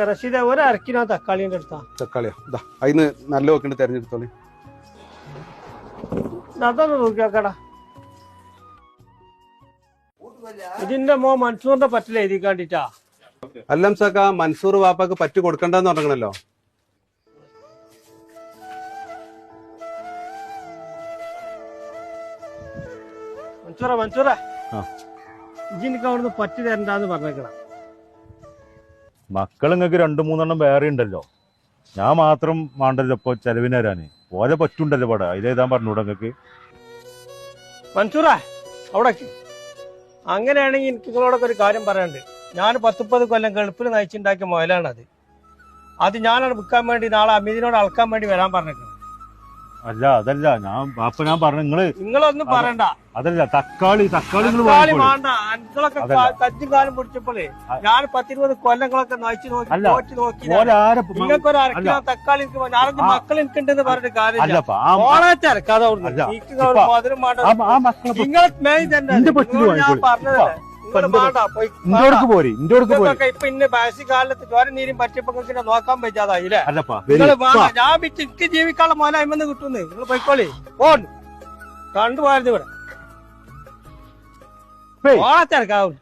റഷീദ ഒരു അരക്കിനോ തക്കാളിന്റെ അടുത്താ തക്കാളിയോ അതിന് നല്ല നോക്കിണ്ട് തെരഞ്ഞെടുത്തോളി. അതൊന്ന് നോക്കിയാക്കടാ. ഇതിന്റെ മൻസൂറിന്റെ പറ്റില്ല എഴുതിക്കാണ്ടിട്ടാ. അല്ലം സക്ക മൻസൂർ വാപ്പാക്ക് പറ്റു കൊടുക്കണ്ടെന്ന് പറഞ്ഞല്ലോ. മൻസൂറ ഇജിനിക്ക് അവിടുന്ന് പറ്റി തരണ്ടെന്ന് പറഞ്ഞേക്കണം. മക്കൾ നിങ്ങൾക്ക് 2-3 വേറെ ഉണ്ടല്ലോ, ഞാൻ മാത്രം വേണ്ടല്ലോ ഇപ്പൊ ചെലവിന് തരാന്. ഓലെ പറ്റുണ്ടല്ലോ പട അതിലേതാ പറഞ്ഞൂടെ നിങ്ങക്ക്? മൻസൂറ അവിടെ അങ്ങനെയാണെങ്കിൽ എനിക്ക് നിങ്ങളോടൊക്കെ ഒരു കാര്യം പറയാനുണ്ട്. ഞാൻ 10-30 കൊല്ലം ഗൾഫിൽ നയിച്ചുണ്ടാക്കിയ മുതലാണത്. അത് ഞാനത് വിൽക്കാൻ വേണ്ടി നാളെ അമീദിനോട് അളക്കാൻ വേണ്ടി വരാൻ പറഞ്ഞേക്കണം. അല്ല അതല്ല ഞാൻ പറഞ്ഞു നിങ്ങളൊന്നും പറയണ്ട. അതല്ല തക്കാളി വേണ്ട. അങ്ങളൊക്കെ കജ്ജും കാലം പിടിച്ചപ്പോഴേ ഞാൻ 10-20 കൊല്ലങ്ങളൊക്കെ നയിച്ചു നോക്കി നിങ്ങൾക്ക് ഒരു അരക്കിലോ തക്കാളി നാലഞ്ച് മക്കൾ എനിക്കുണ്ടെന്ന് പറഞ്ഞിട്ട് കാര്യമില്ല. നിങ്ങളെ മെയിൻ തന്നെ ഞാൻ പറഞ്ഞത്. ഇപ്പൊ ഇന്ന് ബേസിക് കാലത്ത് ചോരം നീരും പറ്റിയപ്പോ നോക്കാൻ പറ്റാതായില്ലേ? ഞാൻ വിറ്റ് എനിക്ക് ജീവിക്കാനുള്ള മോനെ അയിമെന്ന് കിട്ടുന്നു. നിങ്ങൾ പോയിക്കോളി. ഫോൺ കണ്ടുപോയത് ഇവിടെ ഓണത്തിരക്കാവും.